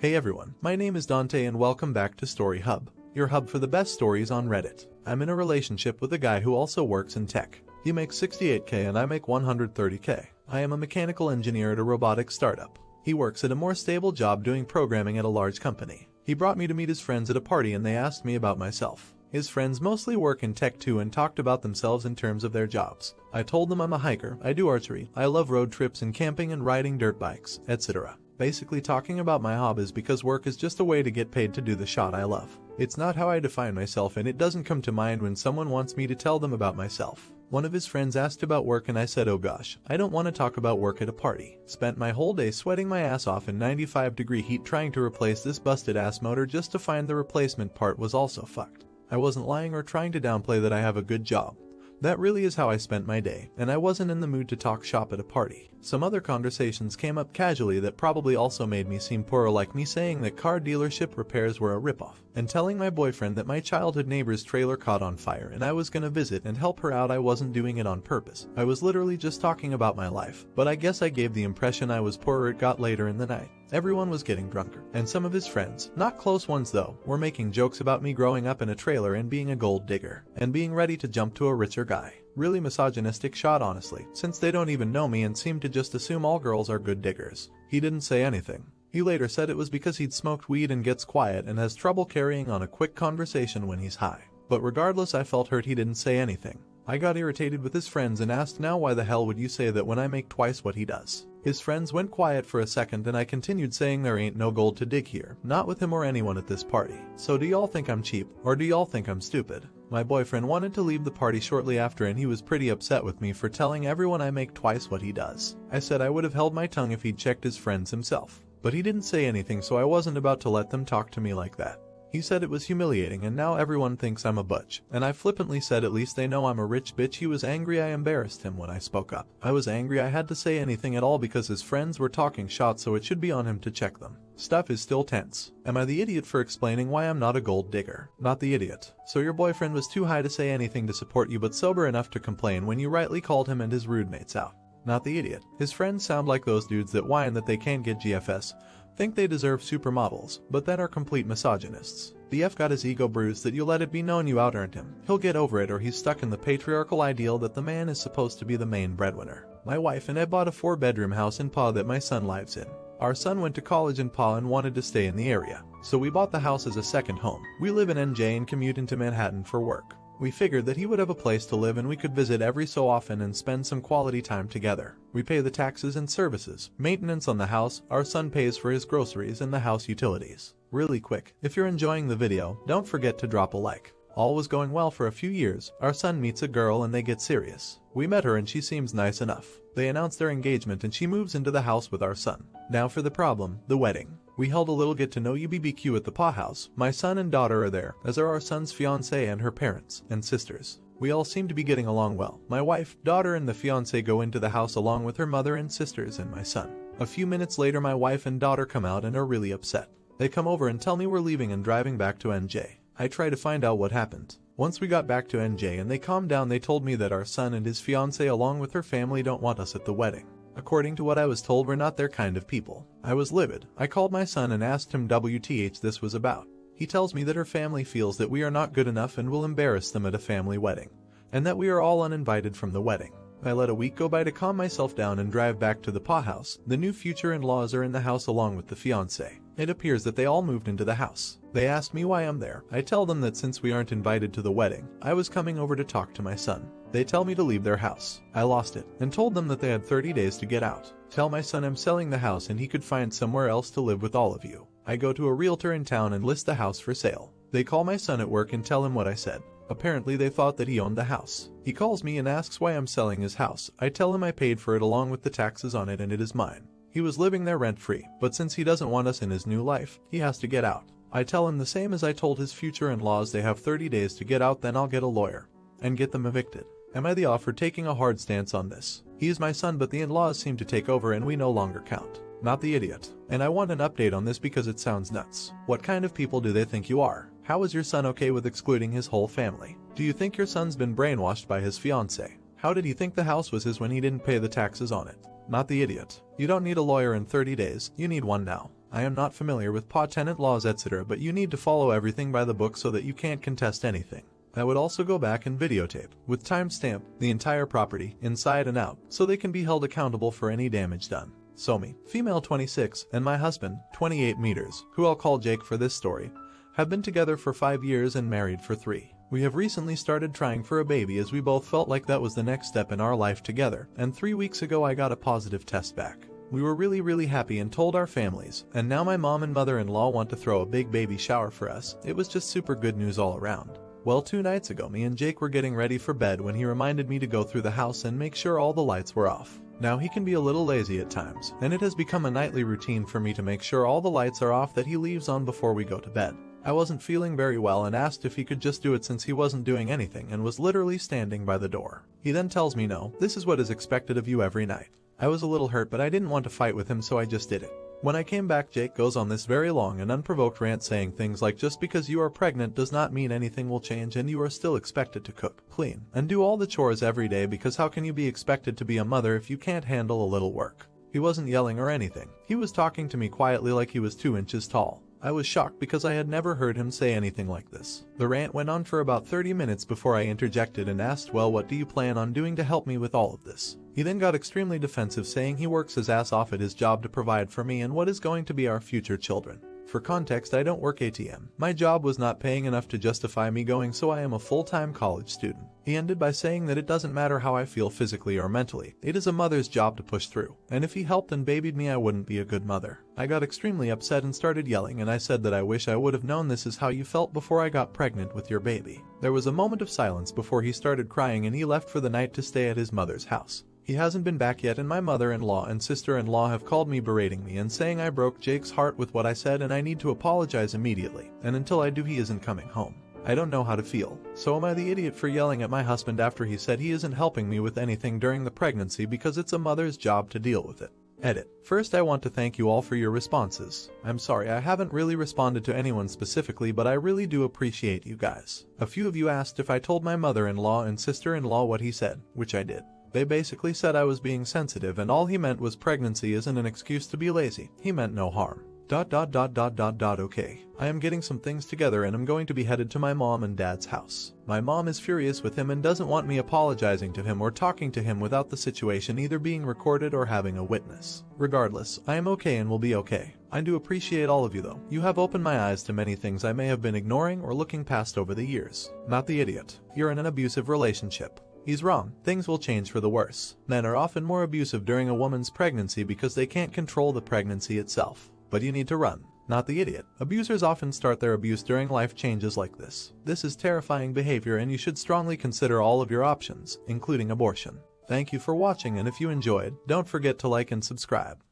Hey everyone, my name is Dante and welcome back to Story Hub, your hub for the best stories on Reddit. I'm in a relationship with a guy who also works in tech. He makes 68k and I make 130k. I am a mechanical engineer at a robotics startup. He works at a more stable job doing programming at a large company. He brought me to meet his friends at a party and they asked me about myself. His friends mostly work in tech too and talked about themselves in terms of their jobs. I told them I'm a hiker, I do archery, I love road trips and camping and riding dirt bikes, etc. Basically talking about my hobbies because work is just a way to get paid to do the shot I love. It's not how I define myself and it doesn't come to mind when someone wants me to tell them about myself. One of his friends asked about work and I said, oh gosh, I don't want to talk about work at a party. Spent my whole day sweating my ass off in 95-degree heat trying to replace this busted ass motor just to find the replacement part was also fucked. I wasn't lying or trying to downplay that I have a good job. That really is how I spent my day, and I wasn't in the mood to talk shop at a party. Some other conversations came up casually that probably also made me seem poorer, like me saying that car dealership repairs were a ripoff, and telling my boyfriend that my childhood neighbor's trailer caught on fire and I was gonna visit and help her out. I wasn't doing it on purpose. I was literally just talking about my life, but I guess I gave the impression I was poorer. It got later in the night. Everyone was getting drunker, and some of his friends, not close ones though, were making jokes about me growing up in a trailer and being a gold digger, and being ready to jump to a richer guy. Really misogynistic shot honestly, since they don't even know me and seem to just assume all girls are good diggers. He didn't say anything. He later said it was because he'd smoked weed and gets quiet and has trouble carrying on a quick conversation when he's high. But regardless, I felt hurt he didn't say anything. I got irritated with his friends and asked, now why the hell would you say that when I make twice what he does? His friends went quiet for a second and I continued saying there ain't no gold to dig here, not with him or anyone at this party. So do y'all think I'm cheap, or do y'all think I'm stupid? My boyfriend wanted to leave the party shortly after and he was pretty upset with me for telling everyone I make twice what he does. I said I would have held my tongue if he'd checked his friends himself. But he didn't say anything, so I wasn't about to let them talk to me like that. He said it was humiliating and now everyone thinks I'm a butch, and I flippantly said at least they know I'm a rich bitch. He was angry I embarrassed him when I spoke up. I was angry I had to say anything at all because his friends were talking shots, so it should be on him to check them. Stuff is still tense. Am I the idiot for explaining why I'm not a gold digger? Not the idiot. So your boyfriend was too high to say anything to support you but sober enough to complain when you rightly called him and his rude mates out. Not the idiot. His friends sound like those dudes that whine that they can't get GFS, think they deserve supermodels, but that are complete misogynists. The F got his ego bruised that you let it be known you out-earned him. He'll get over it, or he's stuck in the patriarchal ideal that the man is supposed to be the main breadwinner. My wife and I bought a 4-bedroom house in Pa that my son lives in. Our son went to college in Pa and wanted to stay in the area, so we bought the house as a second home. We live in NJ and commute into Manhattan for work. We figured that he would have a place to live and we could visit every so often and spend some quality time together. We pay the taxes and services, maintenance on the house, our son pays for his groceries and the house utilities. Really quick, if you're enjoying the video, don't forget to drop a like. All was going well for a few years. Our son meets a girl and they get serious. We met her and she seems nice enough. They announce their engagement and she moves into the house with our son. Now for the problem, the wedding. We held a little get-to-know-you BBQ at the Pa house. My son and daughter are there, as are our son's fiancée and her parents and sisters. We all seem to be getting along well. My wife, daughter and the fiancé go into the house along with her mother and sisters and my son. A few minutes later my wife and daughter come out and are really upset. They come over and tell me we're leaving and driving back to NJ. I try to find out what happened. Once we got back to NJ and they calmed down, they told me that our son and his fiancée along with her family don't want us at the wedding. According to what I was told, we're not their kind of people. I was livid. I called my son and asked him WTH this was about. He tells me that her family feels that we are not good enough and will embarrass them at a family wedding, and that we are all uninvited from the wedding. I let a week go by to calm myself down and drive back to the Pa house. The new future in-laws are in the house along with the fiancé. It appears that they all moved into the house. They ask me why I'm there. I tell them that since we aren't invited to the wedding, I was coming over to talk to my son. They tell me to leave their house. I lost it and told them that they had 30 days to get out. Tell my son I'm selling the house and he could find somewhere else to live with all of you. I go to a realtor in town and list the house for sale. They call my son at work and tell him what I said. Apparently they thought that he owned the house. He calls me and asks why I'm selling his house. I tell him I paid for it along with the taxes on it and it is mine. He was living there rent-free, but since he doesn't want us in his new life, he has to get out. I tell him the same as I told his future in-laws, they have 30 days to get out, then I'll get a lawyer and get them evicted. Am I the off for taking a hard stance on this? He is my son, but the in-laws seem to take over and we no longer count. Not the idiot. And I want an update on this because it sounds nuts. What kind of people do they think you are? How is your son okay with excluding his whole family? Do you think your son's been brainwashed by his fiancée? How did he think the house was his when he didn't pay the taxes on it? Not the idiot. You don't need a lawyer in 30 days, you need one now. I am not familiar with patent laws etc., but you need to follow everything by the book so that you can't contest anything. I would also go back and videotape, with timestamp, the entire property, inside and out, so they can be held accountable for any damage done. Somi, female 26, and my husband, 28 meters, who I'll call Jake for this story, have been together for 5 years and married for 3. We have recently started trying for a baby as we both felt like that was the next step in our life together, and 3 weeks ago I got a positive test back. We were really happy and told our families, and now my mom and mother-in-law want to throw a big baby shower for us. It was just super good news all around. Well, 2 nights ago me and Jake were getting ready for bed when he reminded me to go through the house and make sure all the lights were off. Now he can be a little lazy at times, and it has become a nightly routine for me to make sure all the lights are off that he leaves on before we go to bed. I wasn't feeling very well and asked if he could just do it since he wasn't doing anything and was literally standing by the door. He then tells me no, this is what is expected of you every night. I was a little hurt but I didn't want to fight with him so I just did it. When I came back Jake goes on this very long and unprovoked rant saying things like just because you are pregnant does not mean anything will change and you are still expected to cook, clean, and do all the chores every day because how can you be expected to be a mother if you can't handle a little work? He wasn't yelling or anything. He was talking to me quietly like he was 2 inches tall. I was shocked because I had never heard him say anything like this. The rant went on for about 30 minutes before I interjected and asked, well, what do you plan on doing to help me with all of this? He then got extremely defensive saying he works his ass off at his job to provide for me and what is going to be our future children. For context, I don't work ATM. My job was not paying enough to justify me going, so I am a full-time college student. He ended by saying that it doesn't matter how I feel physically or mentally. It is a mother's job to push through. And if he helped and babied me, I wouldn't be a good mother. I got extremely upset and started yelling, and I said that I wish I would have known this is how you felt before I got pregnant with your baby. There was a moment of silence before he started crying and he left for the night to stay at his mother's house. He hasn't been back yet and my mother-in-law and sister-in-law have called me berating me and saying I broke Jake's heart with what I said and I need to apologize immediately, and until I do he isn't coming home. I don't know how to feel. So am I the idiot for yelling at my husband after he said he isn't helping me with anything during the pregnancy because it's a mother's job to deal with it? Edit. First I want to thank you all for your responses. I'm sorry I haven't really responded to anyone specifically, but I really do appreciate you guys. A few of you asked if I told my mother-in-law and sister-in-law what he said, which I did. They basically said I was being sensitive and all he meant was pregnancy isn't an excuse to be lazy. He meant no harm. Okay. I am getting some things together and I'm going to be headed to my mom and dad's house. My mom is furious with him and doesn't want me apologizing to him or talking to him without the situation either being recorded or having a witness. Regardless, I am okay and will be okay. I do appreciate all of you though. You have opened my eyes to many things I may have been ignoring or looking past over the years. Not the idiot. You're in an abusive relationship. He's wrong. Things will change for the worse. Men are often more abusive during a woman's pregnancy because they can't control the pregnancy itself. But you need to run. Not the idiot. Abusers often start their abuse during life changes like this. This is terrifying behavior and you should strongly consider all of your options, including abortion. Thank you for watching, and if you enjoyed, don't forget to like and subscribe.